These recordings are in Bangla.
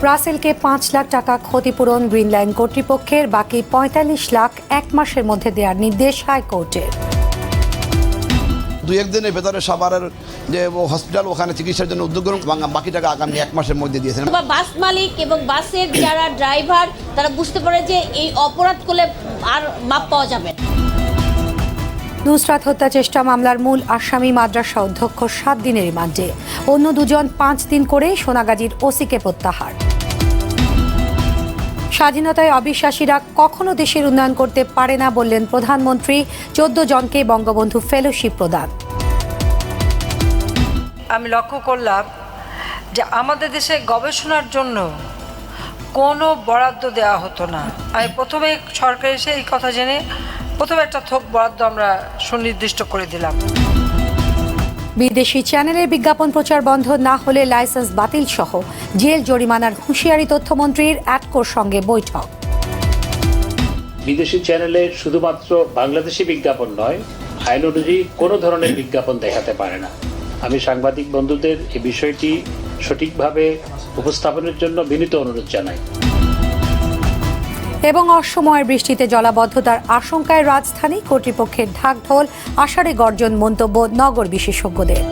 রাসেলকে ৫ লাখ টাকা ক্ষতিপূরণ গ্রিন লাইন কর্তৃপক্ষের, বাকি ৪৫ লাখ ১ মাসের মধ্যে দেওয়ার নির্দেশ হাইকোর্টের। ২-১ দিনের ভেতরে সাভারের যে হসপিটাল ওখানে চিকিৎসার জন্য উদ্যোগ গ্রহণ, বাকি টাকা আগামী ১ মাসের মধ্যে দিয়েছেন। বাস মালিক এবং বাসের যারা ড্রাইভার তারা বুঝতে পারে যে এই অপরাধ করলে আর মাপ পাওয়া যাবে। নুসরাত হত্যা চেষ্টা মামলার মূল আসামি মাদ্রাসা অধ্যক্ষ ৭ দিনের রিমান্ডে, অন্য দুজন ৫ দিন করে সোনাগাজীর ওসিকে প্রত্যাহার। স্বাধীনতায় অবিশ্বাসীরা কখনো দেশের উন্নয়ন করতে পারে না বললেন প্রধানমন্ত্রী, ১৪ জনকে বঙ্গবন্ধু ফেলোশিপ প্রদান। আমি লক্ষ্য করলাম যে আমাদের দেশে গবেষণার জন্য কোনো বরাদ্দ দেওয়া হতো না। আমি প্রথমে সরকার এসে এই কথা জেনে প্রথমে একটা থোক বরাদ্দ আমরা সুনির্দিষ্ট করে দিলাম। বিদেশি চ্যানেলের বিজ্ঞাপন প্রচার বন্ধ না হলে লাইসেন্স বাতিল সহ জেল জরিমানার হুঁশিয়ারি তথ্যমন্ত্রীর অ্যাটকোর সঙ্গে বৈঠক। বিদেশি চ্যানেলে শুধুমাত্র বাংলাদেশি বিজ্ঞাপন নয়, আইন অনুযায়ী কোনো ধরনের বিজ্ঞাপন দেখাতে পারে না। আমি সাংবাদিক বন্ধুদের এই বিষয়টি সঠিকভাবে উপস্থাপনের জন্য বিনীত অনুরোধ জানাই। এবং অসময়ের বৃষ্টিতে জলাবদ্ধতার আশঙ্কায় রাজধানী, কর্তৃপক্ষের ঢাকঢোল, আষাঢ়ে গর্জন মন্তব্য নগর বিশেষজ্ঞদের।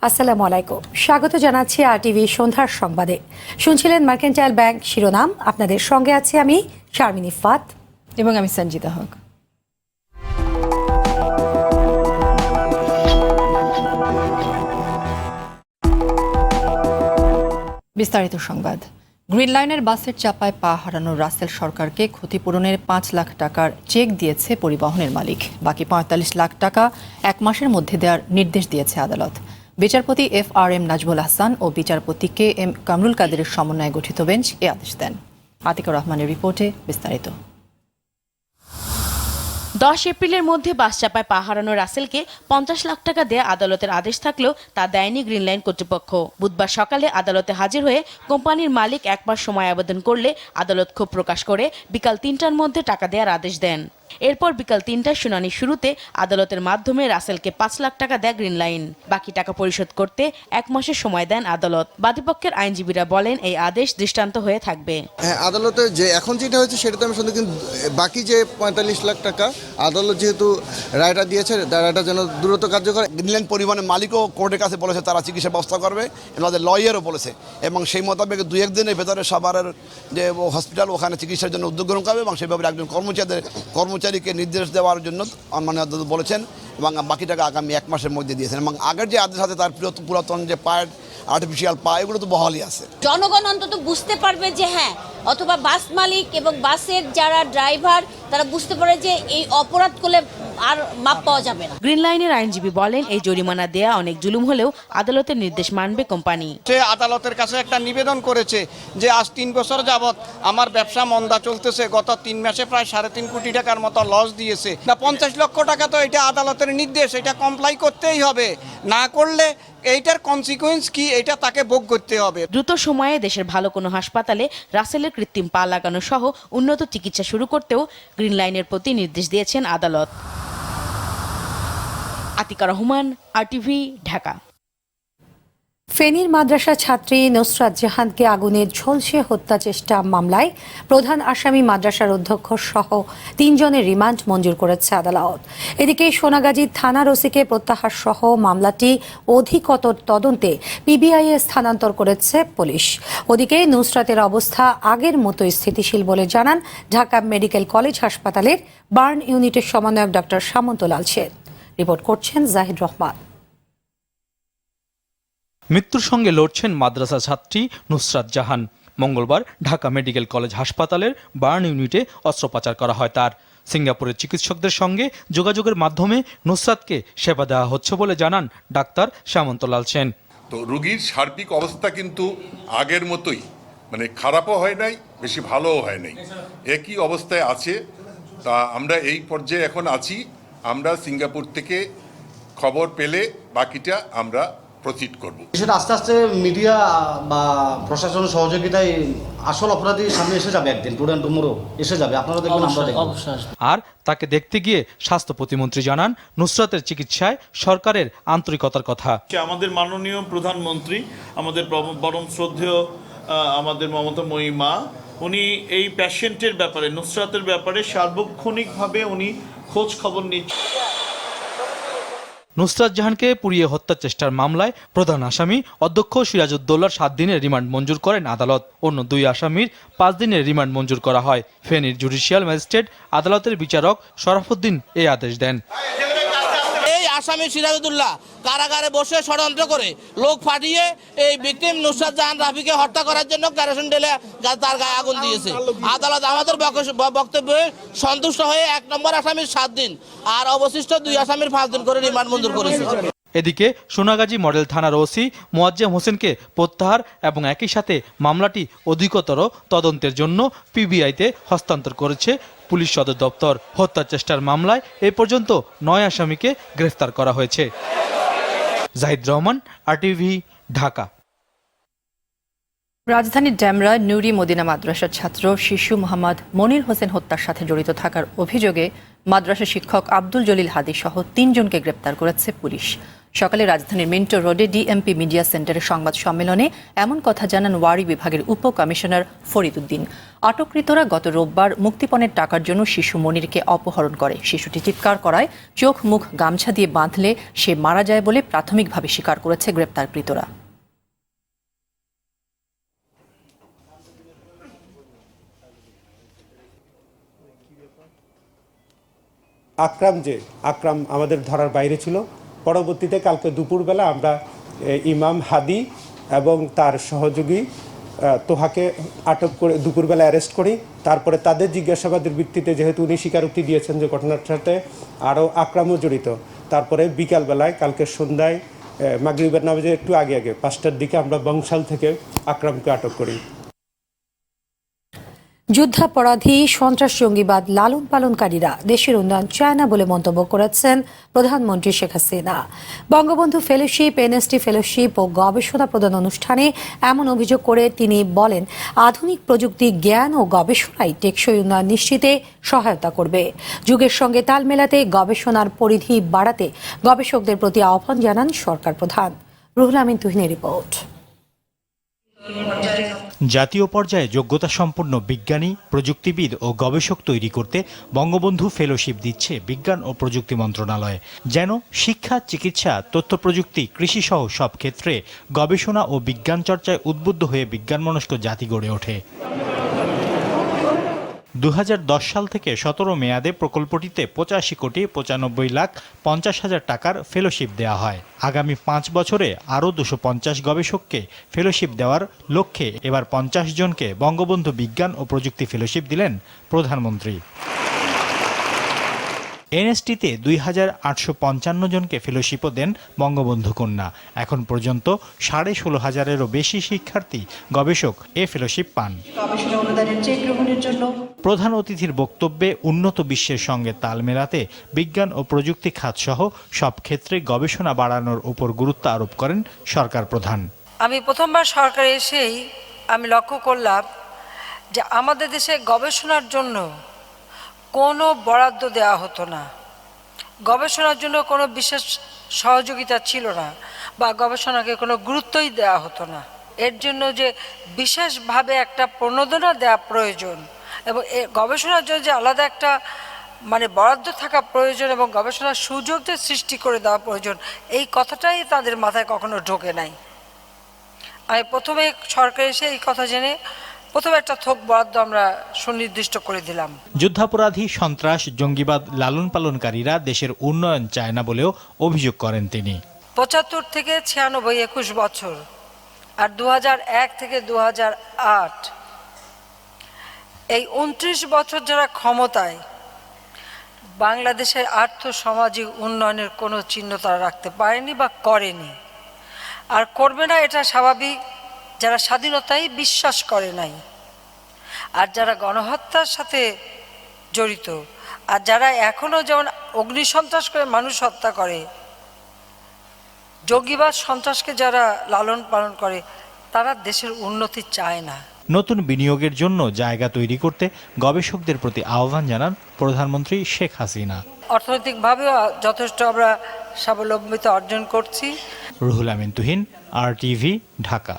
আসসালামু আলাইকুম, স্বাগত জানাচ্ছি RTV সন্ধ্যার সংবাদে। শুনছিলেন মার্কেন্টাইল ব্যাংক শিরোনাম, আপনাদের সঙ্গে আছি আমি শারমিন ইফাত এবং আমি সঞ্জিতা হক। বিস্তারিত সংবাদ। গ্রিন লাইনের বাসের চাপায় পা হারানো রাসেল সরকারকে ক্ষতিপূরণের ৫ লাখ টাকার চেক দিয়েছে পরিবহনের মালিক, বাকি ৪৫ লাখ টাকা ১ মাসের মধ্যে দেওয়ার নির্দেশ দিয়েছে আদালত। বিচারপতি FRM নাজমুল হাসান ও বিচারপতি KM কামরুল কাদেরের সমন্বয়ে গঠিত বেঞ্চ এ আদেশ দেন। আতিকুর রহমানের রিপোর্টে বিস্তারিত। ১০ এপ্রিলের মধ্যে বাস চাপায় পা হারানো রাসেলকে ৫০ লাখ টাকা দেয়া আদালতের আদেশ থাকলেও তা দেয়নি গ্রিন লাইন কর্তৃপক্ষ। বুধবার সকালে আদালতে হাজির হয়ে কোম্পানির মালিক ১ মাস সময় আবেদন করলে আদালত ক্ষোভ প্রকাশ করে বিকাল ৩টার মধ্যে টাকা দেওয়ার আদেশ দেন। এরপর বিকাল ৩টায় শুনানি শুরুতে আদালতের মাধ্যমে রাসেলকে ৫ লাখ টাকা দেয় গ্রিন লাইন। বাকি টাকা পরিশোধ করতে ১ মাসের সময় দেন আদালত। বাদীপক্ষের আইনজীবীরা বলেন এই আদেশ দৃষ্টান্ত হয়ে থাকবে। হ্যাঁ, আদালতে যে এখন যেটা হয়েছে সেটা তো আমি শুনতে, কিন্তু বাকি যে ৪৫ লাখ টাকা আদালত যেহেতু রায়টা দিয়েছে, রায়টা যেন দ্রুত কার্যকর। গ্রিন লাইন পরিবহনের মালিকও কোর্টের কাছে বলেছে তারা চিকিৎসা ব্যবস্থা করবে, আমাদের লয়ারও বলেছে, এবং সেই মোতাবেক ২-১ দিনের ভেতরে সাভারের যে হসপিটাল ওখানে চিকিৎসার জন্য উদ্যোগ গ্রহণ করবে, এবং সেভাবে একজন কর্মচারীকে নির্দেশ দেওয়ার জন্য মানে বলেছেন, এবং বাকি টাকা আগামী ১ মাসের মধ্যে দিয়েছেন। এবং আগের যে আদেশ আছে তার পুরাতন যে পায়ের আর্টিফিশিয়াল পা, এগুলো তো বহালই আছে। জনগণ অন্তত বুঝতে পারবে যে হ্যাঁ, অথবা বাস মালিক এবং বাসের যারা ড্রাইভার তারা বুঝতে পারে যে এই অপরাধ করলে আর মাপ পাওয়া যাবে না। গ্রিন লাইনের আইনজীবী বলেন এই জরিমানা দেয়া অনেক জুলুম হলেও আদালতের নির্দেশ মানবে কোম্পানি। সে আদালতের কাছে একটা নিবেদন করেছে যে আজ ৩ বছর যাবৎ আমার ব্যবসা মন্দা চলতেছে, গত ৩ মাসে প্রায় ৩.৫ কোটি টাকার মতো লস দিয়েছে। না ৫০ লক্ষ টাকা তো এটা আদালতের নির্দেশ, এটা কমপ্লাই করতেই হবে, না করলে এইটার কনসিকুয়েন্স কি এটা তাকে ভোগ করতে হবে। দ্রুত সময়ে দেশের ভালো কোনো হাসপাতালে রাসেলের কৃত্রিম পা লাগানো সহ উন্নত চিকিৎসা শুরু করতেও গ্রিন লাইনের প্রতি নির্দেশ দিয়েছেন আদালত। আতিকা রহমান, RTV, ঢাকা। ফেনীর মাদ্রাসা ছাত্রী নুসরাত জাহানকে আগুনে ঝলসে হত্যা চেষ্টা মামলায় প্রধান আসামি মাদ্রাসার অধ্যক্ষ সহ ৩ জনের রিমান্ড মঞ্জুর করেছে আদালত। এদিকে সোনাগাজী থানার ওসিকে প্রত্যাহার সহ মামলাটি অধিকতর তদন্তে PBI এ স্থানান্তর করেছে পুলিশ। ওদিকে নুসরাতের অবস্থা আগের মতোই স্থিতিশীল বলে জানান ঢাকা মেডিকেল কলেজ হাসপাতালের বার্ন ইউনিটের সমন্বয়ক ডক্টর সামন্ত লাল সেন। রিপোর্ট করছেন জাহিদ রহমান। মৃত্যুর সঙ্গে লড়ছেন মাদ্রাসা ছাত্রী নুসরাত জাহান। মঙ্গলবার ঢাকা মেডিকেল কলেজ হাসপাতালের বার্ন ইউনিটে অস্ত্রোপচার করা হয় তার। সিঙ্গাপুরের চিকিৎসকদের সঙ্গে যোগাযোগের মাধ্যমে নুসরাতকে সেবা দেওয়া হচ্ছে বলে জানান ডাক্তার সামন্ত লাল সেন। তো রোগীর সার্বিক অবস্থা কিন্তু আগের মতোই, মানে খারাপও হয় নাই, বেশি ভালোও হয় নাই, একই অবস্থায় আছে। তা আমরা এই পর্যায়ে এখন আছি। আমরা সিঙ্গাপুর থেকে খবর পেলে বাকিটা আমরা প্রসিড করব। সেটা আস্তে আস্তে মিডিয়া বা প্রশাসনের সহযোগিতায় আসল অপরাধী সামনে এসে যাবে, একদিন টুডে এন্ড টুমরো এসে যাবে, আপনারা দেখবেন, আমরা দেখব। আর তাকে দেখতে গিয়ে স্বাস্থ্য প্রতিমন্ত্রী জানান নুসরাতের চিকিৎসায় সরকারের আন্তরিকতার কথা। আমাদের মাননীয় প্রধানমন্ত্রী, আমাদের পরম শ্রদ্ধেয় আমাদের মমতাময়ী মা, উনি এই পেশেন্টের ব্যাপারে, নুসরাতের ব্যাপারে সার্বক্ষণিকভাবে উনি খোঁজ খবর নিচ্ছেন। নুসরাত জাহানকে পুড়িয়ে হত্যার চেষ্টার মামলায় প্রধান আসামি অধ্যক্ষ সিরাজউদ্দৌলার 7 দিনের রিমান্ড মঞ্জুর করেন আদালত। অন্য 2 আসামির 5 দিনের রিমান্ড মঞ্জুর করা হয়। ফেনীর জুডিশিয়াল ম্যাজিস্ট্রেট আদালতের বিচারক শরাফুদ্দিন এই আদেশ দেন। এই আসামি সিরাজউদ্দৌলা কারাগারে বসে ষড়যন্ত্র করে লোক ফাটিয়ে এই ভিকটিম নুসরাত জাহান রাফিকে হত্যা করার জন্য কেরোসিন ঢেলে তার গায়ে আগুন দিয়েছে। আদালত আমাদের বক্তব্যে সন্তুষ্ট হয়ে 1 নম্বর আসামির 7 দিন আর অবশিষ্ট 2 আসামির 5 দিন করে রিমান্ড মঞ্জুর করেছে। এদিকে সোনাগাজী মডেল থানার ওসি মোয়াজ্জেম হোসেনকে প্রত্যাহার এবং একই সাথে মামলাটি অধিকতর তদন্তের জন্য পিবিআইতে হস্তান্তর করেছে পুলিশ সদর দপ্তর। হত্যার চেষ্টার মামলায় এ পর্যন্ত 9 আসামিকে গ্রেফতার করা হয়েছে। জাহিদ রহমান, আরটিভি, ঢাকা। রাজধানীর ডেমরায় নুরি মদিনা মাদ্রাসার ছাত্র শিশু মোহাম্মদ মনির হোসেন হত্যার সাথে জড়িত থাকার অভিযোগে মাদ্রাসা শিক্ষক আব্দুল জলিল হাদি সহ 3 জনকে গ্রেপ্তার করেছে পুলিশ। সকালে রাজধানীর মিন্টো রোডে ডিএমপি মিডিয়া সেন্টারে সংবাদ সম্মেলনে এমন কথা জানান ওয়ারি বিভাগের উপ কমিশনার ফরিদ উদ্দিন। আটককৃতরা গত রোববার মুক্তিপণের টাকার জন্য শিশু মনিরকে অপহরণ করে। শিশুটি চিৎকার করায় চোখ মুখ গামছা দিয়ে বাঁধলে সে মারা যায় বলে প্রাথমিকভাবে স্বীকার করেছে গ্রেপ্তারকৃতরা। আকরাম আমাদের ধরার বাইরে ছিল। পরবর্তীতে কালকে দুপুরবেলা আমরা ইমাম হাদি এবং তার সহযোগী তোহাকে আটক করে দুপুরবেলা অ্যারেস্ট করি। তারপরে তাদের জিজ্ঞাসাবাদের ভিত্তিতে, যেহেতু উনি স্বীকারোক্তি দিয়েছেন যে ঘটনার সাথে আরও আকরামও জড়িত, তারপরে বিকালবেলায় কালকে সন্ধ্যায় মাগরিবের নামাজের একটু আগে 5টার দিকে আমরা বংশাল থেকে আকরামকে আটক করি। যুদ্ধাপরাধী সন্ত্রাস জঙ্গিবাদ লালন পালনকারীরা দেশের উন্নয়ন চায় না বলে মন্তব্য করেছেন প্রধানমন্ত্রী Sheikh Hasina. Bangabandhu fellowship, NST fellowship ও গবেষণা প্রদান অনুষ্ঠানে এমন অভিযোগ করে তিনি বলেন, আধুনিক প্রযুক্তি, জ্ঞান ও গবেষণাই টেকসই উন্নয়ন নিশ্চিতে সহায়তা করবে। যুগের সঙ্গে তাল মেলাতে গবেষণার পরিধি বাড়াতে গবেষকদের প্রতি আহ্বান জানান সরকার প্রধান। রুহুল আমিন তুহিনের রিপোর্ট। জাতীয় পর্যায়ে যোগ্যতা সম্পন্ন বিজ্ঞানী, প্রযুক্তিবিদ ও গবেষক তৈরি করতে বঙ্গবন্ধু ফেলোশিপ দিচ্ছে বিজ্ঞান ও প্রযুক্তি মন্ত্রণালয়, যেন শিক্ষা, চিকিৎসা, তথ্য প্রযুক্তি, কৃষি সহ সব ক্ষেত্রে গবেষণা ও বিজ্ঞান চর্চায় উদ্বুদ্ধ হয়ে বিজ্ঞানমনস্ক জাতি গড়ে ওঠে। 2010 সাল থেকে 17 মেয়াদে প্রকল্পটিতে 85,95,50,000 টাকার ফেলোশিপ দেওয়া হয়। আগামী 5 বছরে আরও 250 গবেষককে ফেলোশিপ দেওয়ার লক্ষ্যে এবার 50 জনকে বঙ্গবন্ধু বিজ্ঞান ও প্রযুক্তি ফেলোশিপ দিলেন প্রধানমন্ত্রী। এনএসটিতে 2,855 জনকে ফেলোশিপও দেন বঙ্গবন্ধু কন্যা। এখন পর্যন্ত 16,500-এরও বেশি শিক্ষার্থী, গবেষক এ ফেলোশিপ পান। প্রধান অতিথির বক্তব্যে উন্নত বিশ্বের সঙ্গে তাল মেলাতে বিজ্ঞান ও প্রযুক্তি খাতসহ সব ক্ষেত্রে গবেষণা বাড়ানোর উপর গুরুত্ব আরোপ করেন সরকার প্রধান। আমি প্রথমবার সরকারে এসেই আমি লক্ষ্য করলাম যে আমাদের দেশে গবেষণার জন্য কোনো বরাদ্দ দেওয়া হতো না, গবেষণার জন্য কোনো বিশেষ সহযোগিতা ছিল না, বা গবেষণাকে কোনো গুরুত্বই দেওয়া হতো না। এর জন্য যে বিশেষভাবে একটা প্রণোদনা দেওয়া প্রয়োজন এবং গবেষণার জন্য যে আলাদা একটা বরাদ্দ থাকা প্রয়োজন এবং গবেষণার সুযোগের সৃষ্টি করে দেওয়া প্রয়োজন, এই কথাটাই তাদের মাথায় কখনো ঢোকে নাই। আমি প্রথমে সরকার এসে এই কথা জেনে প্রথমে একটা থোক বরাদ্দ আমরা সুনির্দিষ্ট করে দিলাম। যুদ্ধাপরাধী, সন্ত্রাস, জঙ্গিবাদ লালন পালনকারীরা দেশের উন্নয়ন চায় না বলেও অভিযোগ করেন তিনি। 75 থেকে 96, 21 বছর, আর 2001 থেকে 2008 এই 29 বছর যারা ক্ষমতায়, বাংলাদেশের আর্থ সামাজিক উন্নয়নের কোনো চিহ্ন তারা রাখতে পারেনি বা করেনি, আর করবে না, এটা স্বাভাবিক। যারা স্বাধীনতায় বিশ্বাস করে নাই, আর যারা গণহত্যার সাথে জড়িত, আর যারা এখনও যেমন অগ্নিসন্ত্রাস করে মানুষ হত্যা করে, জঙ্গিবাদ সন্ত্রাসকে যারা লালন পালন করে তারা দেশের উন্নতি চায় না। নতুন বিনিয়োগের জন্য জায়গা তৈরি করতে গবেষকদের প্রতি আহ্বান জানান প্রধানমন্ত্রী শেখ হাসিনা। অর্থনৈতিকভাবেও যথেষ্ট আমরা স্বাবলম্বিতা অর্জন করছি। রুহুল আমিন তুহিন, RTV, ঢাকা।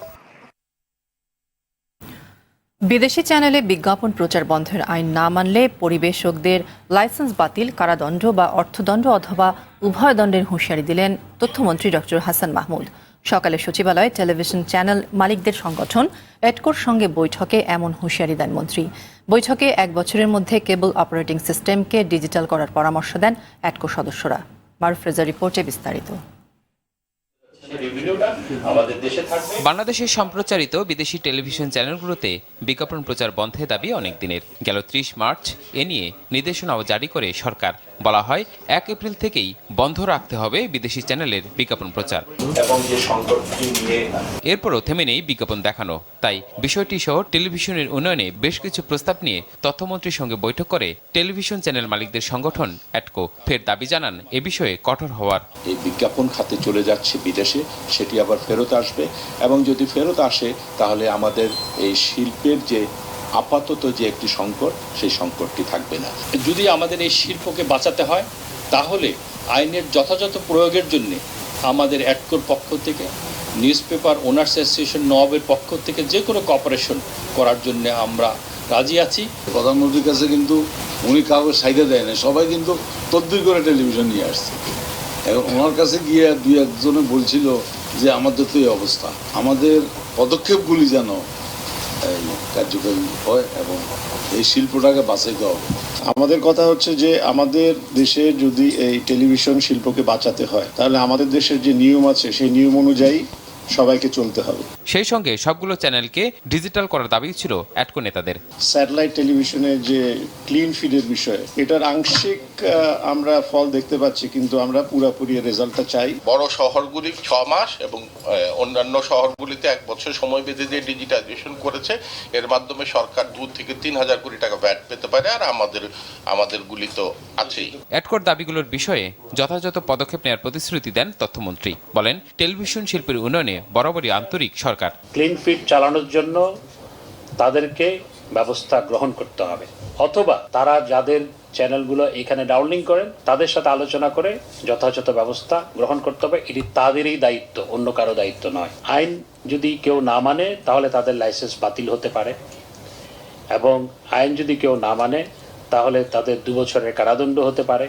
বিদেশি চ্যানেলে বিজ্ঞাপন প্রচার বন্ধের আইন না মানলে পরিবেশকদের লাইসেন্স বাতিল, কারাদণ্ড বা অর্থদণ্ড অথবা উভয় দণ্ডের হুঁশিয়ারি দিলেন তথ্যমন্ত্রী ডক্টর হাসান মাহমুদ। সকালে সচিবালয়ে টেলিভিশন চ্যানেল মালিকদের সংগঠন এডকোর সঙ্গে বৈঠকে এমন হুঁশিয়ারি দেন মন্ত্রী। বৈঠকে 1 বছরের মধ্যে কেবল অপারেটিং সিস্টেমকে ডিজিটাল করার পরামর্শ দেন এডকো সদস্যরা। মারুফ রেজা রিপোর্টে বিস্তারিত। বাংলাদেশে সম্প্রচারিত বিদেশি টেলিভিশন চ্যানেলগুলোতে বিজ্ঞাপন প্রচার বন্ধের দাবি অনেক দিনের। গেল 30 মার্চ এ নিয়ে নির্দেশনাও জারি করে সরকার। বলা হয় 1 এপ্রিল থেকেই বন্ধ রাখতে হবে বিদেশি চ্যানেলের বিজ্ঞাপন প্রচার। এরপরও থেমে নেই বিজ্ঞাপন দেখানো। তাই বিষয়টি সহ টেলিভিশনের উন্নয়নে বেশ কিছু প্রস্তাব নিয়ে তথ্যমন্ত্রীর সঙ্গে বৈঠক করে টেলিভিশন চ্যানেল মালিকদের সংগঠন এডকো। ফের দাবি জানান এ বিষয়ে কঠোর হওয়ার। এই বিজ্ঞাপন খাতে চলে যাচ্ছে বিদেশে, সেটি আবার ফেরত আসবে এবং যদি ফেরত আসে তাহলে আমাদের এই শিল্পের যে আপাতত যে একটি সংকট, সেই সংকটটি থাকবে না। যদি আমাদের এই শিল্পকে বাঁচাতে হয় তাহলে আইনের যথাযথ প্রয়োগের জন্য আমাদের এডকোর পক্ষ থেকে, নিউজ পেপার ওনার্স অ্যাসোসিয়েশন নওয়াবের পক্ষ থেকে যে কোনো কপারেশন করার জন্য আমরা রাজি আছি। প্রধানমন্ত্রীর কাছে কিন্তু উনি কাউকে সাইডে দেয় না, সবাই কিন্তু তদবির করে টেলিভিশন নিয়ে আসছে। এখন ওনার কাছে গিয়ে 2-1 বলছিল যে আমাদের তো এই অবস্থা, আমাদের পদক্ষেপগুলি যেন কার্যকরী হয় এবং এই শিল্পটাকে বাঁচাইতে হবে। আমাদের কথা হচ্ছে যে আমাদের দেশে যদি এই টেলিভিশন শিল্পকে বাঁচাতে হয় তাহলে আমাদের দেশের যে নিয়ম আছে সেই নিয়ম অনুযায়ী সবাইকে চলতে হবে। সেই সঙ্গে সবগুলো চ্যানেলকে ডিজিটাল করার দাবি ছিল এডকো নেতাদের। স্যাটেলাইট টেলিভিশনের যে ক্লিন ফিডের বিষয়, এটার আংশিক আমরা ফল দেখতে পাচ্ছি, কিন্তু আমরা পুরোপুরি রেজাল্টটা চাই। বড় শহরগুলি 6 মাস এবং অন্যান্য শহরগুলিতে 1 বছর সময় বেঁধে দিয়ে ডিজিটাইজেশন করেছে। এর মাধ্যমে সরকার 2 থেকে 3,000 কোটি টাকা ভ্যাট পেতে পারে, আর আমাদের গুলি তো আছেই। এডকোর দাবিগুলোর বিষয়ে যথাযথ পদক্ষেপ নেওয়ার প্রতিশ্রুতি দেন তথ্যমন্ত্রী। বলেন টেলিভিশন শিল্পের উন্নয়নে বরাবরই আন্তরিক সরকার। ক্লিন ফিড চালানোর জন্য তাদেরকে ব্যবস্থা গ্রহণ করতে হবে, অথবা তারা যাদের চ্যানেলগুলো এখানে ডাউনলিং করেন তাদের সাথে আলোচনা করে যথাযথ ব্যবস্থা গ্রহণ করতে হবে। এটি তাদেরই দায়িত্ব, অন্য কারো দায়িত্ব নয়। আইন যদি কেউ না মানে তাহলে তাদের লাইসেন্স বাতিল হতে পারে, এবং আইন যদি কেউ না মানে তাহলে তাদের 2 বছরের কারাদণ্ড হতে পারে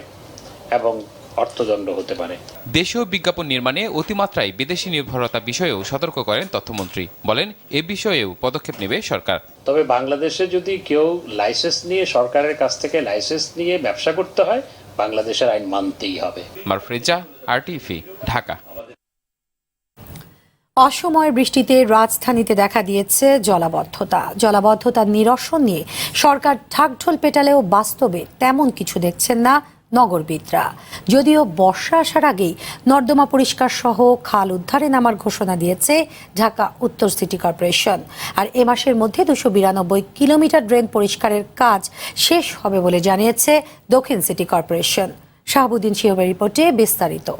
এবং অর্থদণ্ড হতে পারে। দেশীয় বিজ্ঞাপন নির্মাণে অতিমাত্রায় বিদেশি নির্ভরতা বিষয়েও সতর্ক করেন তথ্যমন্ত্রী। বলেন এ বিষয়েও পদক্ষেপ নেবে সরকার। তবে বাংলাদেশে যদি কেউ লাইসেন্স নিয়ে, সরকারের কাছ থেকে লাইসেন্স নিয়ে ব্যবসা করতে হয়, বাংলাদেশের আইন মানতেই হবে। মারুফ রেজা, RTV, ঢাকা। অসময়ের বৃষ্টিতে রাজধানীতে দেখা দিয়েছে জলাবদ্ধতা নিরসন নিয়ে সরকার ঢাকঢোল পেটালেও বাস্তবে তেমন কিছু দেখছেন না নগরবিদরা। যদিও বর্ষা আসার আগেই নর্দমা পরিষ্কার সহ খাল উদ্ধারে নামার ঘোষণা দিয়েছে ঢাকা উত্তর সিটি কর্পোরেশন। আর এ মাসের মধ্যে 292 কিলোমিটার ড্রেন পরিষ্কারের কাজ শেষ হবে বলে জানিয়েছে দক্ষিণ সিটি কর্পোরেশন। শাহাবুদ্দিন শিওবের রিপোর্টে বিস্তারিত।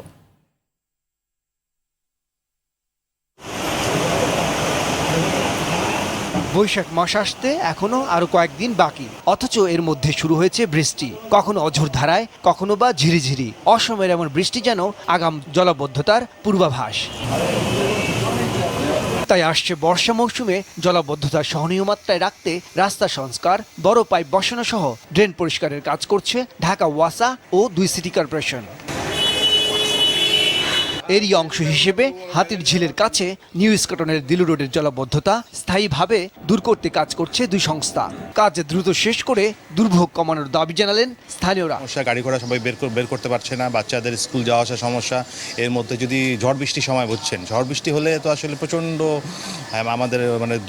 বৈশাখ মাস আসতে এখনো আরো কয়েকদিন বাকি, অথচ এর মধ্যে শুরু হয়েছে বৃষ্টি, কখনো অঝোর ধারায়, কখনো বা ঝিরিঝিরি। অসময়ের এমন বৃষ্টি যেন আগাম জলাবদ্ধতার পূর্বাভাস। তাই আসছে বর্ষা মৌসুমে জলাবদ্ধতার সহনীয় মাত্রায় রাখতে রাস্তা সংস্কার, বড় পাইপ বসানো সহ ড্রেন পরিষ্কারের কাজ করছে ঢাকা ওয়াসা ও 2 সিটি কর্পোরেশন। এরই অংশ হিসেবে হাতির ঝিলের কাছে নিউ স্কটনের দিলু রোডের জলাবদ্ধতা স্থায়ীভাবে দূর করতে কাজ করছে 2 সংস্থা। কাজ দ্রুত শেষ করে দুর্ভোগ কমানোর দাবি জানালেন স্থানীয়রা। গাড়ি ঘোড়া সবাই বের করতে পারছে না, বাচ্চাদের স্কুল যাওয়া আসা সমস্যা। এর মধ্যে যদি ঝড় বৃষ্টির সময় বুঝছেন, ঝড় বৃষ্টি হলে তো আসলে প্রচণ্ড আমাদের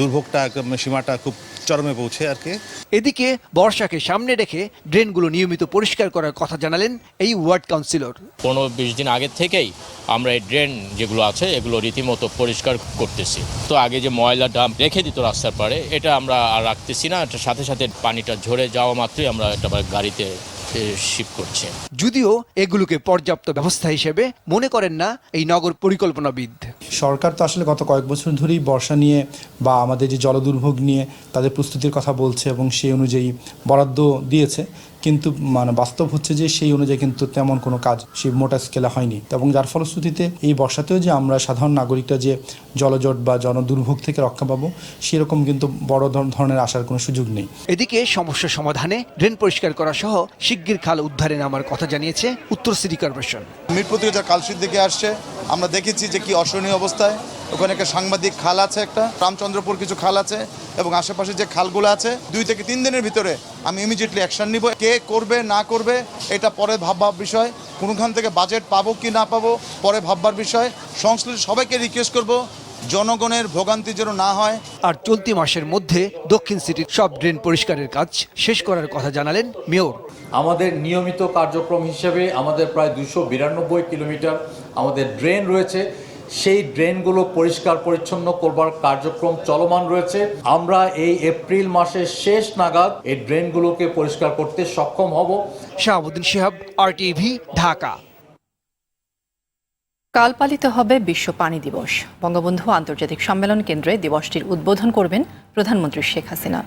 দুর্ভোগটা সীমাটা খুব চরমে পৌঁছে আর কি। এদিকে বর্ষাকে সামনে রেখে ড্রেনগুলো নিয়মিত পরিষ্কার করার কথা জানালেন এই ওয়ার্ড কাউন্সিলর। 15-20 দিন আগে থেকেই আমরা এই ড্রেন যেগুলো আছে এগুলো রীতিমতো পরিষ্কার করতেছি। তো আগে যে ময়লা ডাম্প রেখে দিত রাস্তার পাড়ে, এটা আমরা আর রাখতেছি না। এটার সাথে সাথে পানিটা ঝরে যাওয়া মাত্রই আমরা এটা গাড়িতে ফেলোশিপ করছে। যদিও এগুলোকে পর্যাপ্ত ব্যবস্থা হিসেবে মনে করেন না এই নগর পরিকল্পনাবিদ। সরকার তো আসলে গত কয়েক বছর ধরেই বর্ষা নিয়ে বা আমাদের যে জলদুর্ভোগ নিয়ে তাদের প্রস্তুতির কথা বলছে এবং সেই অনুযায়ী বরাদ্দ দিয়েছে, কিন্তু বাস্তব হচ্ছে যে সেই অনুযায়ী কিন্তু তেমন কোনো কাজ সেই মোটা স্কেলে হয়নি, এবং যার ফলশ্রুতিতে এই বর্ষাতেও যে আমরা সাধারণ নাগরিকরা যে জলজট বা জনদুর্ভোগ থেকে রক্ষা পাবো সেরকম কিন্তু বড় ধরনের আসার কোনো সুযোগ নেই। এদিকে সমস্যা সমাধানে ড্রেন পরিষ্কার করা সহ শিগগির খাল উদ্ধারে নামার কথা জানিয়েছে উত্তর সিটি কর্পোরেশন। মিরপুর থেকে যা কালশির দিকে আসছে আমরা দেখেছি যে কি অসহনীয় অবস্থায়, ওখানে একটা সাংবাদিক খাল আছে, একটা রামচন্দ্রপুর কিছু খাল আছে, এবং আশেপাশে যে খালগুলো আছে 2 থেকে 3 দিনের ভিতরে আমি ইমিডিয়েটলি অ্যাকশন নিব। কে করবে না করবে এটা পরে ভাববার বিষয়, কোনখান থেকে বাজেট পাবো কি না পাবো পরে ভাববার বিষয়। সংশ্লিষ্ট সবাইকে রিকোয়েস্ট করব জনগণের ভোগান্তি যেন না হয়। আর চলতি মাসের মধ্যে দক্ষিণ সিটির সব ড্রেন পরিষ্কারের কাজ শেষ করার কথা জানালেন মেয়র। আমাদের নিয়মিত কার্যক্রম হিসেবে আমাদের প্রায় 292 কিলোমিটার আমাদের ড্রেন রয়েছে, সেই ড্রেনগুলো পরিষ্কার পরিচ্ছন্ন করবার কার্যক্রম চলমান রয়েছে। আমরা এই এপ্রিল মাসের শেষ নাগাদ এই ড্রেনগুলোকে পরিষ্কার করতে সক্ষম হব। শাহাবুদ্দিন শিহাব, RTV, ঢাকা। কাল পালিত হবে বিশ্ব পানি দিবস। বঙ্গবন্ধু আন্তর্জাতিক সম্মেলন কেন্দ্রে দিবসটির উদ্বোধন করবেন প্রধানমন্ত্রী শেখ হাসিনা।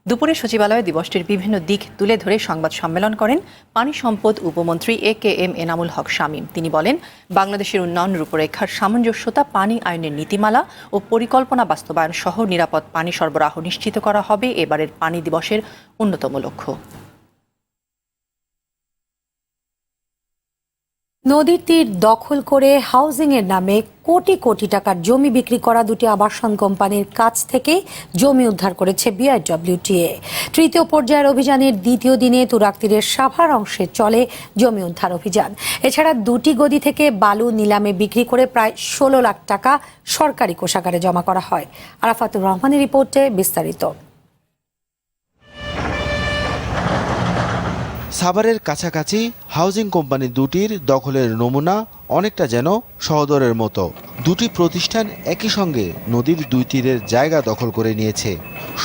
দুপুরে সচিবালয়ে দিবসটির বিভিন্ন দিক তুলে ধরে সংবাদ সম্মেলন করেন পানি সম্পদ উপমন্ত্রী AKM এনামুল হক শামীম। তিনি বলেন, বাংলাদেশের উন্নয়ন রূপরেখার সামঞ্জস্যতা, পানি আইনের নীতিমালা ও পরিকল্পনা বাস্তবায়ন সহ নিরাপদ পানি সরবরাহ নিশ্চিত করা হবে এবারের পানি দিবসের অন্যতম লক্ষ্য। নদীর তীর দখল করে হাউজিংয়ের নামে কোটি কোটি টাকার জমি বিক্রি করা দুটি আবাসন কোম্পানির কাছ থেকে জমি উদ্ধার করেছে BIWTA। তৃতীয় পর্যায়ের অভিযানের দ্বিতীয় দিনে তুরাগ তীরের সাভার অংশে চলে জমি উদ্ধার অভিযান। এছাড়া দুটি গদি থেকে বালু নিলামে বিক্রি করে প্রায় 16 লাখ টাকা সরকারি কোষাগারে জমা করা হয়। আরাফাতুর রহমানের রিপোর্টে বিস্তারিত। সাভারের কাছাকাছি হাউজিং কোম্পানি দুটির দখলের নমুনা অনেকটা যেন সহদরের মতো। দুটি প্রতিষ্ঠান একই সঙ্গে নদীর দুই তীরের জায়গা দখল করে নিয়েছে,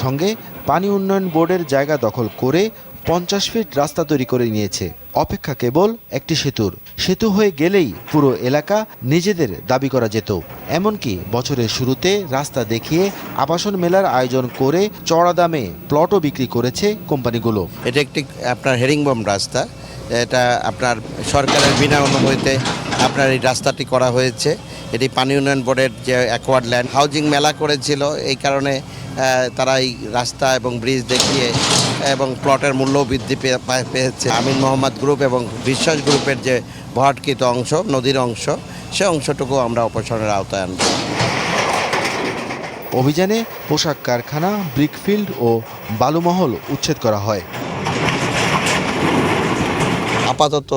সঙ্গে পানি উন্নয়ন বোর্ডের জায়গা দখল করে 50 ফিট রাস্তা তৈরি করে নিয়েছে। অপেক্ষা কেবল একটি সেতুর। সেতু হয়ে গেলেই পুরো এলাকা নিজেদের দাবি করা যেত। এমনকি বছরের শুরুতে রাস্তা দেখিয়ে আবাসন মেলার আয়োজন করে চড়া দামে প্লটও বিক্রি করেছে কোম্পানিগুলো। এটা একটি আপনার হেরিংবম রাস্তা, এটা আপনার সরকারের বিনা অনুমতিতে আপনার এই রাস্তাটি করা হয়েছে। এটি পানি উন্নয়ন বোর্ডের যে অ্যাকোয়ার্ড ল্যান্ড হাউজিং মেলা করেছিল, এই কারণে তারা এই রাস্তা এবং ব্রিজ দেখিয়ে এবং প্লটের মূল্যও বৃদ্ধি পেয়েছে। আমিন মোহাম্মদ গ্রুপ এবং বিশ্বাস গ্রুপের যে ভরাটকৃত অংশ, নদীর অংশ, সে অংশটুকু আমরা অপসারণের আওতায় আনব। অভিযানে পোশাক কারখানা, ব্রিকফিল্ড ও বালুমহল উচ্ছেদ করা হয়। আপাতত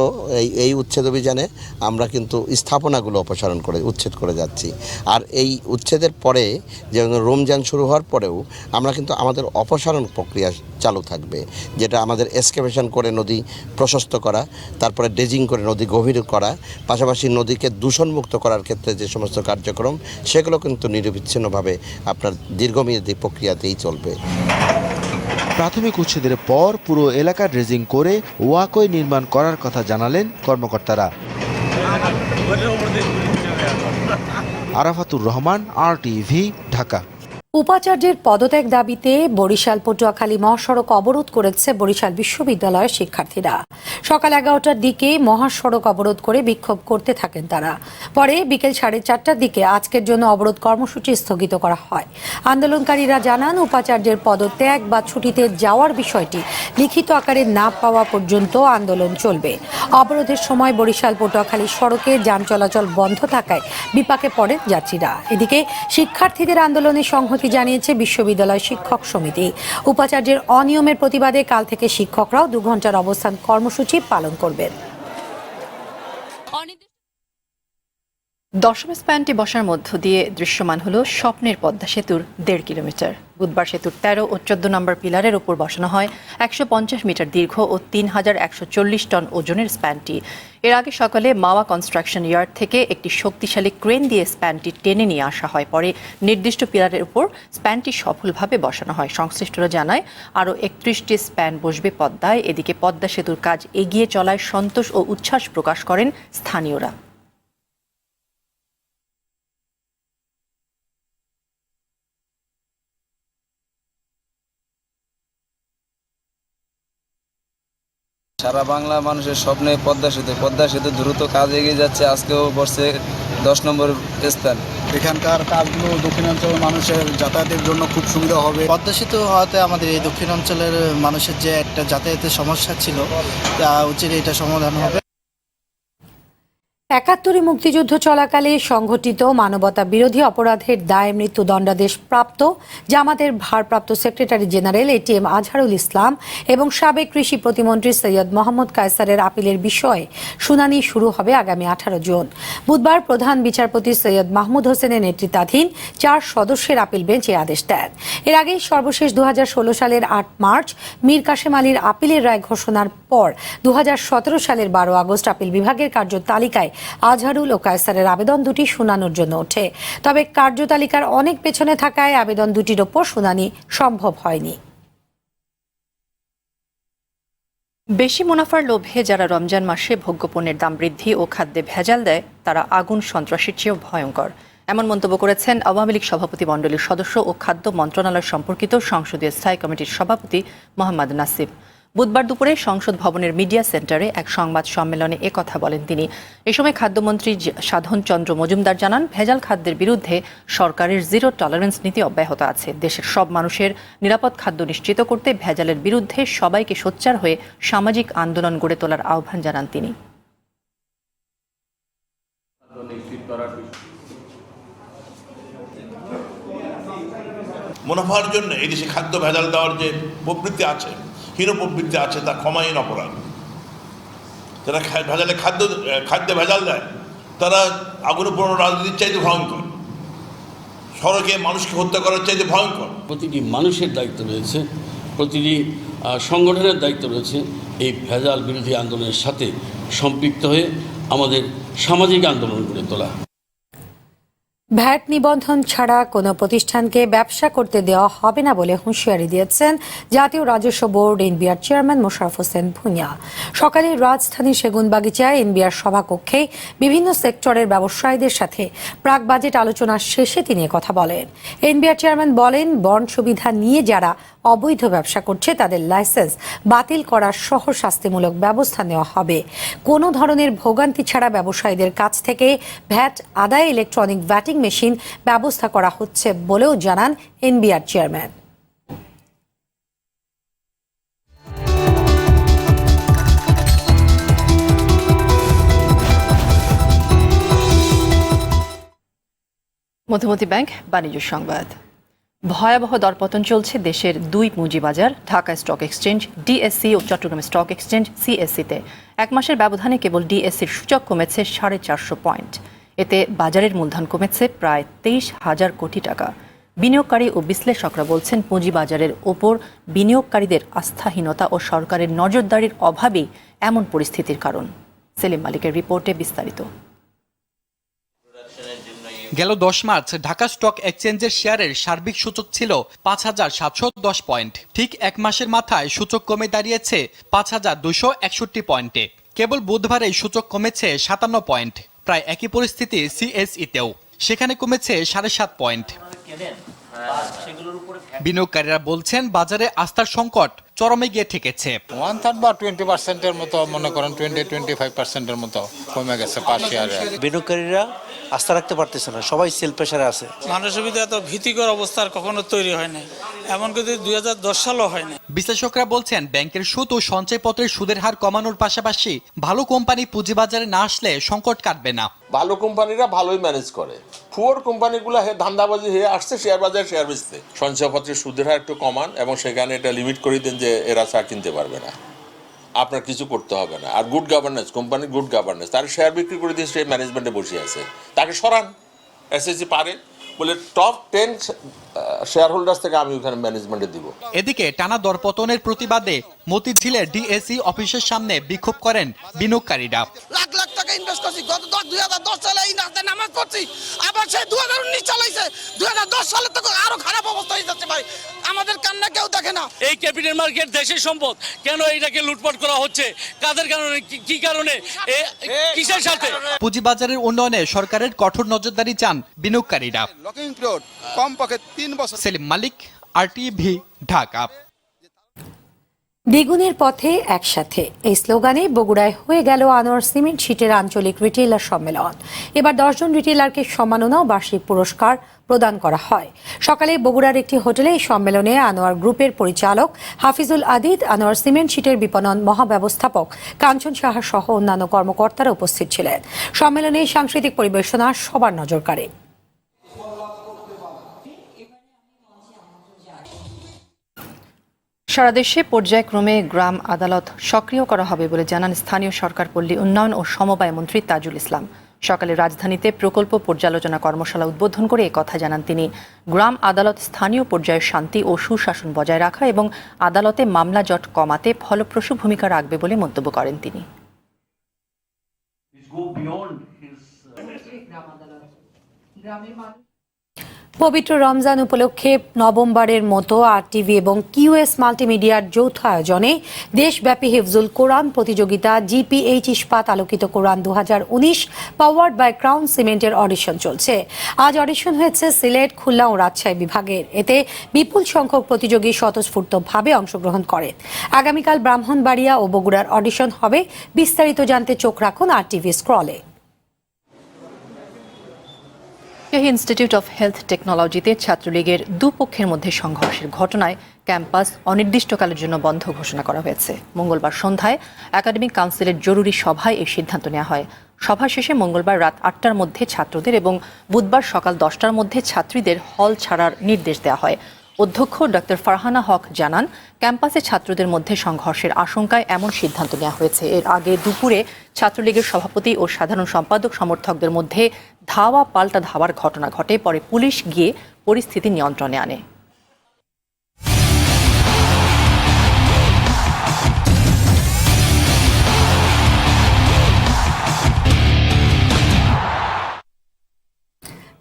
এই উচ্ছেদ অভিযানে আমরা কিন্তু স্থাপনাগুলো অপসারণ করে উচ্ছেদ করে যাচ্ছি। আর এই উচ্ছেদের পরে যে রমজান শুরু হওয়ার পরেও আমরা কিন্তু আমাদের অপসারণ প্রক্রিয়া চালু থাকবে, যেটা আমাদের এক্সকেভেশন করে নদী প্রশস্ত করা, তারপরে ড্রেজিং করে নদী গভীর করা, পাশাপাশি নদীকে দূষণমুক্ত করার ক্ষেত্রে যে সমস্ত কার্যক্রম সেগুলো কিন্তু নিরবিচ্ছিন্নভাবে আপনার দীর্ঘমেয়াদী প্রক্রিয়াতেই চলবে। প্রাথমিক উচ্ছেদের পর পুরো এলাকা ড্রেজিং করে ওয়াকওয়ে নির্মাণ করার কথা জানালেন কর্মকর্তারা। আরাফাতুর রহমান, RTV, ঢাকা। উপাচার্যের পদত্যাগ দাবিতে বরিশাল পটুয়াখালী মহাসড়ক অবরোধ করেছে বরিশাল বিশ্ববিদ্যালয়ের শিক্ষার্থীরা। সকাল 11টার দিকে মহাসড়ক অবরোধ করে বিক্ষোভ করতে থাকেন তারা। পরে বিকেল 4:30টার দিকে আজকের জন্য অবরোধ কর্মসূচি স্থগিত করা হয়। আন্দোলনকারীরা জানান, উপাচার্যের পদত্যাগ বা ছুটিতে যাওয়ার বিষয়টি লিখিত আকারে না পাওয়া পর্যন্ত আন্দোলন চলবে। অবরোধের সময় বরিশাল পটুয়াখালী সড়কে যান চলাচল বন্ধ থাকায় বিপাকে পড়েন যাত্রীরা। এদিকে শিক্ষার্থীদের আন্দোলনে সংহতি জানিয়েছে বিশ্ববিদ্যালয় শিক্ষক সমিতি। উপাচার্যের অনিয়মের প্রতিবাদে কাল থেকে শিক্ষকরাও 2 ঘন্টার অবস্থান কর্মসূচি পালন করবেন। দশম স্প্যানটি বসার মধ্য দিয়ে দৃশ্যমান হলো স্বপ্নের পদ্মা সেতুর 1.5 কিলোমিটার। বুধবার সেতুর 13 ও 14 নম্বর পিলারের ওপর বসানো হয় 150 মিটার দীর্ঘ ও 3140 টন ওজনের স্প্যানটি। এর আগে সকালে মাওয়া কনস্ট্রাকশন ইয়ার্ড থেকে একটি শক্তিশালী ক্রেন দিয়ে স্প্যানটি টেনে নিয়ে আসা হয়। পরে নির্দিষ্ট পিলারের উপর স্প্যানটি সফলভাবে বসানো হয়। সংশ্লিষ্টরা জানায় আরও 31টি স্প্যান বসবে পদ্মায়। এদিকে পদ্মা সেতুর কাজ এগিয়ে চলায় সন্তোষ ও উচ্ছ্বাস প্রকাশ করেন স্থানীয়রা। সারা বাংলা মানুষের স্বপ্নে পদ্মা সেতু দ্রুত কাজ এগিয়ে যাচ্ছে। আজকেও বসছে 10 নম্বর স্প্যান। এখানকার কাজগুলো দক্ষিণাঞ্চলের মানুষের যাতায়াতের জন্য খুব সুবিধা হবে। পদ্মা সেতু হওয়াতে আমাদের এই দক্ষিণাঞ্চলের মানুষের যে একটা যাতায়াতের সমস্যা ছিল তা উচিত এটা সমাধান হবে। ৭১ মুক্তিযুদ্ধ চলাকালে সংঘটিত মানবতা বিরোধী অপরাধের দায়ে মৃত্যুদণ্ডাদেশ প্রাপ্ত জামাতের ভারপ্রাপ্ত secretary general ATM Azharul Islam এবং সাবেক কৃষি প্রতিমন্ত্রী সৈয়দ মোহাম্মদ কায়সারের আপিলের বিষয়ে শুনানি শুরু হবে আগামী 18 জুন। বুধবার প্রধান বিচারপতি সৈয়দ মাহমুদ হোসেনের নেতৃত্বাধীন 4 সদস্যের আপিল বেঞ্চ এই আদেশ দেন। এর আগে সর্বশেষ 2016 সালের 8 মার্চ মীর কাসেম আলীর আপিলের রায় ঘোষণার পর 2017 সালের 12 আগস্ট আপিল বিভাগের কার্যতালিকায় আজহারুল ও কায়সারের আবেদন দুটি শুনানোর জন্য ওঠে। তবে কার্যতালিকার অনেক পেছনে থাকায় আবেদন দুটির ওপর শুনানি সম্ভব হয়নি। বেশি মুনাফার লোভে যারা রমজান মাসে ভোগ্যপণ্যের দাম বৃদ্ধি ও খাদ্যে ভেজাল দেয় তারা আগুন সন্ত্রাসীর চেয়েও ভয়ঙ্কর, এমন মন্তব্য করেছেন আওয়ামী লীগ সভাপতি মণ্ডলীর সদস্য ও খাদ্য মন্ত্রণালয় সম্পর্কিত সংসদীয় স্থায়ী কমিটির সভাপতি মোহাম্মদ নাসিব। বুধবার দুপুরে সংসদ ভবনের মিডিয়া সেন্টারে এক সংবাদ সম্মেলনে একথা বলেন তিনি। এ সময় খাদ্যমন্ত্রী সাধন চন্দ্র মজুমদার জানান, ভেজাল খাদ্যের বিরুদ্ধে সরকারের জিরো টলারেন্স নীতি অব্যাহত আছে। দেশের সব মানুষের নিরাপদ খাদ্য নিশ্চিত করতে ভেজালের বিরুদ্ধে সবাইকে সোচ্চার হয়ে সামাজিক আন্দোলন গড়ে তোলার আহ্বান জানান তিনি। মুনাফার জন্য এই দেশে খাদ্য ভেজাল দেওয়ার যে প্রবৃত্তি আছে, হীন প্রবৃত্তি আছে, তা ক্ষমাহীন অপরাধ। যারা খাদ্যে ভেজাল দেয় তারা আগুনে পুরনো রাজনীতির চাইতে ভয়ঙ্কর, সড়কে মানুষকে হত্যা করার চাইতে ভয়ঙ্কর। প্রতিটি মানুষের দায়িত্ব রয়েছে, প্রতিটি সংগঠনের দায়িত্ব রয়েছে এই ভেজাল বিরোধী আন্দোলনের সাথে সম্পৃক্ত হয়ে আমাদের সামাজিক আন্দোলন গড়ে তোলা। ভ্যাট নিবন্ধন ছাড়া কোনো প্রতিষ্ঠানকে ব্যবসা করতে দেওয়া হবে না বলে হুঁশিয়ারি দিয়েছেন জাতীয় রাজস্ব board NBR chairman Mosharraf Hossain Bhuiyan. সকালে রাজধানীর সেগুনবাগিচায় এনবিআর সভাকক্ষে বিভিন্ন সেক্টরের ব্যবসায়ীদের সাথে প্রাক বাজেট আলোচনা শেষে তিনি কথা বলেন। এনবিআর চেয়ারম্যান বলেন, বন্ড সুবিধা নিয়ে যারা অবৈধ ব্যবসা করছে তাদের লাইসেন্স বাতিল করার সহ শাস্তিমূলক ব্যবস্থা নেওয়া হবে। কোনো ধরনের ভোগান্তি ছাড়া ব্যবসায়ীদের কাছ থেকে ভ্যাট আদায়ে ইলেকট্রনিক ভ্যাটিং মেশিন ব্যবস্থা করা হচ্ছে বলেও জানান এনবিআর চেয়ারম্যান। মধুমতি ব্যাংক বাণিজ্য সংবাদ। ভয়াবহ দরপতন চলছে দেশের 2 পুঁজিবাজার ঢাকা স্টক এক্সচেঞ্জ ডিএসসি ও চট্টগ্রাম স্টক এক্সচেঞ্জ সিএসসিতে। এক মাসের ব্যবধানে কেবল ডিএসসির সূচক কমেছে 450 পয়েন্ট। এতে বাজারের মূলধন কমেছে প্রায় 23,000 কোটি টাকা। বিনিয়োগকারী ও বিশ্লেষকরা বলছেন, পুঁজিবাজারের ওপর বিনিয়োগকারীদের আস্থাহীনতা ও সরকারের নজরদারির অভাবই এমন পরিস্থিতির কারণ। সেলিম মালিকের রিপোর্টে বিস্তারিত। গেল 10 মার্চ ঢাকা স্টক এক্সচেঞ্জের শেয়ারের সার্বিক সূচক ছিল 5,710 পয়েন্ট। ঠিক এক মাসের মাথায় সূচক কমে দাঁড়িয়েছে 5,261 পয়েন্টে। কেবল বুধবার এই সূচক কমেছে 57 পয়েন্ট। প্রায় একই পরিস্থিতি সিএসইতেও, সেখানে কমেছে 7.5 পয়েন্ট। বিনিয়োগকারীরা বলছেন, বাজারে আস্থার সংকট চরমে গিয়ে ঠেকেছে। 1/3 বা 20%-এর মতো, মনে করেন 20-25%-এর মতো কমে গেছে পার শেয়ারে। বিনিয়োগকারীরা আস্থা রাখতে পারতেছে না, সবাই সেল প্রেসারে আছে। মানুষের ভিতরে এত ভীতিকর অবস্থার কখনো তৈরি হয় না, এমনকি 2010 সালও হয় না। বিশ্লেষকরা বলছেন, ব্যাংকের সুদ ও সঞ্চয়পত্রের সুদের হার কমানোর পাশাপাশি ভালো কোম্পানি পুঁজিবাজারে না আসলে সংকট কাটবে না। ভালো কোম্পানিরা ভালোই ম্যানেজ করে, পুয়ার কোম্পানিগুলো ধান্দাবাজি হয়ে আসছে শেয়ার বাজারে শেয়ার বেচতে। সঞ্চয়পত্রের সুদের হার একটু কমান এবং সেখানে এটা লিমিট করে দেন যে এরা চা কিনতে পারবে না। আপনার কিছু করতে হবে না। আর গুড গভর্নেন্স, কোম্পানির গুড গভর্নেন্স, তার শেয়ার বিক্রি করে দিয়ে সে ম্যানেজমেন্টে বসে আছে, তাকে সরান। এসএসসি পারে বলে টপ 10 শেয়ার হোল্ডার্স থেকে আমি ওখানে ম্যানেজমেন্টে দিব। এদিকে টানা দরপতনের প্রতিবাদে মতিঝিলের ডিএসি অফিসের সামনে বিক্ষোভ করেন বিনিয়োগকারীরা। লাখ লাখ টাকা ইনভেস্ট করছি, গত 2010 সালে এই রাস্তায় নামাজ পড়ছি, আবার সেই 2019 চালাইছে, 2010 সালে তো আরো খারাপ অবস্থা হয়ে যাচ্ছে ভাই, আমাদের কান্না কেউ দেখে না। এই ক্যাপিটাল মার্কেট দেশের সম্পদ, কেন এটাকে লুটপাট করা হচ্ছে? কাদের কারণে, কি কারণে, কিসের সাথে? পুঁজিবাজারের উন্নয়নে সরকারের কঠোর নজরদারি চান বিনিয়োগকারীরা। লকিং পিরিয়ড কমপক্ষে 3 বছর। সেলিম মালিক, RTV, ঢাকা। দ্বিগুণের পথে একসাথে, এই স্লোগানে বগুড়ায় হয়ে গেল আনোয়ার সিমেন্ট শিটের আঞ্চলিক রিটেইলার সম্মেলন। এবার 10 জন রিটেইলারকে সম্মাননা ও বার্ষিক পুরস্কার প্রদান করা হয়। সকালে বগুড়ার একটি হোটেলে এই সম্মেলনে আনোয়ার গ্রুপের পরিচালক হাফিজুল আদিদ, আনোয়ার সিমেন্ট শিটের বিপণন মহাব্যবস্থাপক কাঞ্চন সাহা সহ অন্যান্য কর্মকর্তারা উপস্থিত ছিলেন। সম্মেলনে সাংস্কৃতিক পরিবেশনা সবার নজর কাড়ে। সারা দেশে পর্যায়ক্রমে গ্রাম আদালত সক্রিয় করা হবে বলে জানান স্থানীয় সরকার, পল্লী উন্নয়ন ও সমবায় মন্ত্রী তাজুল ইসলাম। সকালে রাজধানীতে প্রকল্প পর্যালোচনা কর্মশালা উদ্বোধন করে একথা জানান তিনি। গ্রাম আদালত স্থানীয় পর্যায়ে শান্তি ও সুশাসন বজায় রাখা এবং আদালতে মামলা জট কমাতে ফলপ্রসূ ভূমিকা রাখবে বলে মন্তব্য করেন তিনি। পবিত্র রমজান উপলক্ষে নবমবারের মতো RTV এবং QS মাল্টিমিডিয়ার যৌথ আয়োজনে দেশব্যাপী হিফজুল কোরআন প্রতিযোগিতা GPH ইস্পাত আলোকিত কোরআন 2019 পাওয়ার্ড বাই ক্রাউন সিমেন্টের অডিশন চলছে। আজ অডিশন হয়েছে সিলেট, খুলনা ও রাজশাহী বিভাগের। এতে বিপুল সংখ্যক প্রতিযোগী স্বতঃস্ফূর্তভাবে অংশগ্রহণ করেন। আগামীকাল ব্রাহ্মণবাড়িয়া ও বগুড়ার অডিশন হবে। বিস্তারিত জানতে চোখ রাখুন RTV স্ক্রলে। ইনস্টিটিউট অফ হেলথ টেকনোলজিতে ছাত্রলীগের দুপক্ষের মধ্যে সংঘর্ষের ঘটনায় ক্যাম্পাস অনির্দিষ্টকালের জন্য বন্ধ ঘোষণা করা হয়েছে। মঙ্গলবার সন্ধ্যায় একাডেমিক কাউন্সিলের জরুরি সভায় এই সিদ্ধান্ত নেওয়া হয়। সভা শেষে মঙ্গলবার রাত 8টার মধ্যে ছাত্রদের এবং বুধবার সকাল 10টার মধ্যে ছাত্রীদের হল ছাড়ার নির্দেশ দেওয়া হয়। অধ্যক্ষ ডক্টর ফারহানা হক জানান, ক্যাম্পাসে ছাত্রদের মধ্যে সংঘর্ষের আশঙ্কায় এমন সিদ্ধান্ত নেওয়া হয়েছে। এর আগে দুপুরে ছাত্রলীগের সভাপতি ও সাধারণ সম্পাদক সমর্থকদের মধ্যে ধাওয়া পাল্টা ধাওয়ার ঘটনা ঘটে। পরে পুলিশ গিয়ে পরিস্থিতি নিয়ন্ত্রণে আনে।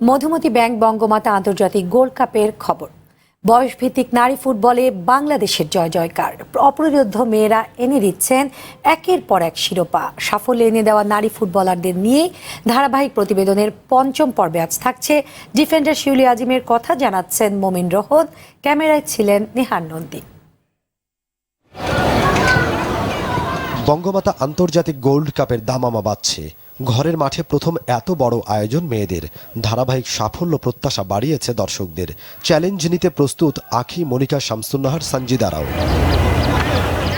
মধুমতি ব্যাংক বঙ্গমাতা আন্তর্জাতিক গোল্ড কাপের খবর। বয়সভিত্তিক নারী ফুটবলে বাংলাদেশের জয় জয়কার। অপ্রতিরোধ্য মেয়েরা এনে দিচ্ছেন একের পর এক শিরোপা। সাফল্য এনে দেওয়া নারী ফুটবলারদের নিয়ে ধারাবাহিক প্রতিবেদনের 5ম পর্বে আজ থাকছে ডিফেন্ডার শিউলি আজিমের কথা জানাচ্ছেন মোমিন রোহন। ক্যামেরায় ছিলেন নেহার নন্দী। বঙ্গমাতা আন্তর্জাতিক গোল্ড কাপের দামামা বাজছে। ঘরের মাঠে প্রথম এত বড় আয়োজন মেয়েদের। ধারাবাহিক সাফল্য প্রত্যাশা বাড়িয়েছে দর্শকদের। চ্যালেঞ্জ নিতে প্রস্তুত আখি, মনিকা, শামসুন্নাহার, সঞ্জিদারাও।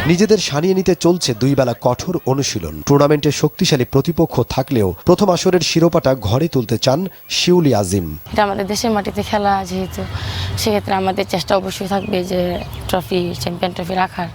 নিজেদের সানিয়ে নিতে চলছে 2 বেলা কঠোর অনুশীলন। টুর্নামেন্টে শক্তিশালী প্রতিপক্ষ থাকলেও প্রথম আসরের শিরোপাটা ঘরে তুলতে চান শিউলি আজিম। এটা আমাদের দেশের মাটিতে খেলা, যেহেতু সেক্ষেত্রে আমাদের চেষ্টা অবশ্যই থাকবে যে ট্রফি, চ্যাম্পিয়ন ট্রফি রাখার।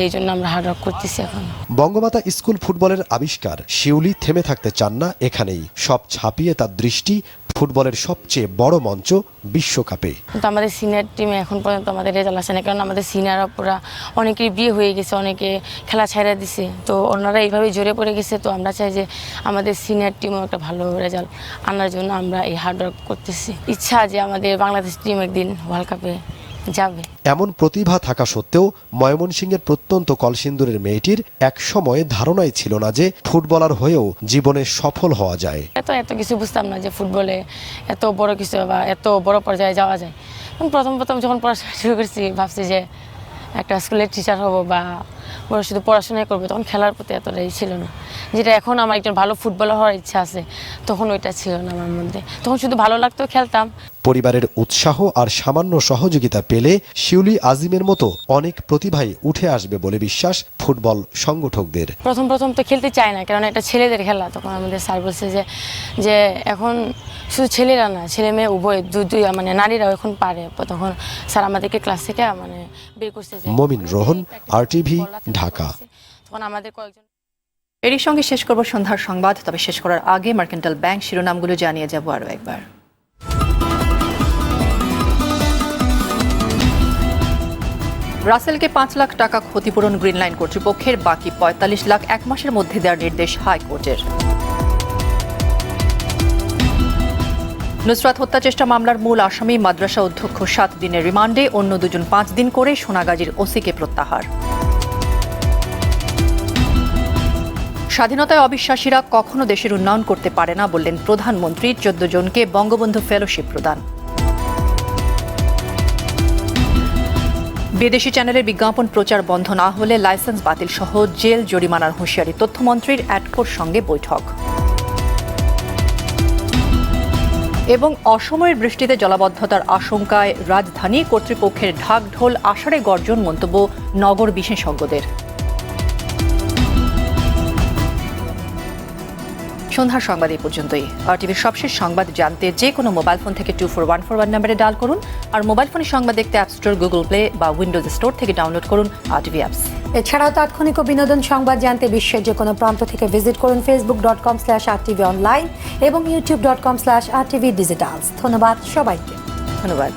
এই জন্য আমরা হার্ড ওয়ার্ক করতেছি এখন। বঙ্গমাতা স্কুল ফুটবলের আবিষ্কার শিউলি থেমে থাকতে চান না এখানেই। সব ছাপিয়ে তার দৃষ্টি ফুটবলের সবচেয়ে বড় মঞ্চ বিশ্বকাপে। কিন্তু আমাদের সিনিয়র টিমে এখন পর্যন্ত আমাদের রেজাল্ট আসে না, কারণ আমাদের সিনিয়ররা পুরা অনেকেই বিয়ে হয়ে গেছে, অনেকে খেলা ছাইড়া দিছে, তো ওনারা এইভাবে জোরে পড়ে গেছে। তো আমরা চাই যে আমাদের সিনিয়র টিমও একটা ভালো রেজাল্ট আনার জন্য আমরা এই হার্ড ওয়ার্ক করতেছি। ইচ্ছা যে আমাদের বাংলাদেশ টিম একদিন ওয়ার্ল্ড কাপে যাবে। এমন প্রতিভা থাকা সত্ত্বেও ময়মনসিংহের প্রত্যন্ত কলসিন্দুরের মেয়েটির এক সময় ধারণাই ছিল না যে ফুটবলার হয়েও জীবনে সফল হওয়া যায়। এত কিছু বুঝতাম না যে ফুটবলে এত বড় কিছু বা এত বড় পর্যায়ে যাওয়া যায়। প্রথম যখন পড়াশোনা শুরু করছি ভাবছি যে একটা স্কুলের টিচার হব বা শুধু পড়াশোনাই করবো, তখন খেলার প্রতি এতটাই ছিল না। যেটা এখন আমার একজন ভালো ফুটবলার হওয়ার ইচ্ছা আছে, তখন ওইটা ছিল না আমার মধ্যে। তখন শুধু ভালো লাগতো, খেলতাম। পরিবারের উৎসাহ আর সামান্য সহযোগিতা পেলে শিউলি আজিমের মতো অনেক প্রতিভাই উঠে আসবে বলে বিশ্বাস ফুটবল সংগঠকদের। প্রথম তো খেলতে চায় না, কারণ এটা ছেলেদের খেলা। তখন আমাদের স্যার বলছে যে এখন শুধু ছেলেরা না, ছেলে মেয়ে উভয় দুই মানে নারীরাও এখন পারে। তখন স্যার আমাদেরকে ক্লাস থেকে মানে বের করছে। মমিন রোহন, RTV, ঢাকা। তখন আমাদের কয়েকজন। এরই সঙ্গে শেষ করব সন্ধ্যার সংবাদ। তবে শেষ করার আগে মার্কেন্টাইল ব্যাংক শিরোনামগুলো জানিয়ে যাব আরও একবার। রাসেলকে 5 লাখ টাকা ক্ষতিপূরণ গ্রিন লাইন কর্তৃপক্ষের, বাকি 45 লাখ 1 মাসের মধ্যে দেওয়ার নির্দেশ হাইকোর্টের। নুসরাত হত্যা চেষ্টা মামলার মূল আসামি মাদ্রাসা অধ্যক্ষ 7 দিনের রিমান্ডে, অন্য দুজন 5 দিন করে সোনাগাজীর ওসিকে প্রত্যাহার। স্বাধীনতায় অবিশ্বাসীরা কখনো দেশের উন্নয়ন করতে পারে না বললেন প্রধানমন্ত্রী। 14 জনকে বঙ্গবন্ধু ফেলোশিপ প্রদান। বিদেশি চ্যানেলের বিজ্ঞাপন প্রচার বন্ধ না হলে লাইসেন্স বাতিল সহ জেল জরিমানার হুঁশিয়ারি তথ্যমন্ত্রীর। অ্যাডকোর সঙ্গে বৈঠক। এবং অসময়ের বৃষ্টিতে জলাবদ্ধতার আশঙ্কায় রাজধানী কর্তৃপক্ষের ঢাকঢোল, আষাঢ়ে গর্জন মন্তব্য নগর বিশেষজ্ঞদের। সন্ধ্যার সংবাদ এই পর্যন্তই। RTVর সবশেষ সংবাদ জানতে যে কোনো মোবাইল ফোন থেকে 24141 নম্বরে ডায়াল করুন। আর মোবাইল ফোনে সংবাদ দেখতে অ্যাপ স্টোর, গুগল প্লে বা উইন্ডোজ স্টোর থেকে ডাউনলোড করুন RTV অ্যাপস। এছাড়াও তাৎক্ষণিক ও বিনোদন সংবাদ জানতে বিশ্বের যে কোনো প্রান্ত থেকে ভিজিট করুন facebook.com/RTV অনলাইন এবং youtube.com/RTV ডিজিটালস। ধন্যবাদ সবাইকে। ধন্যবাদ।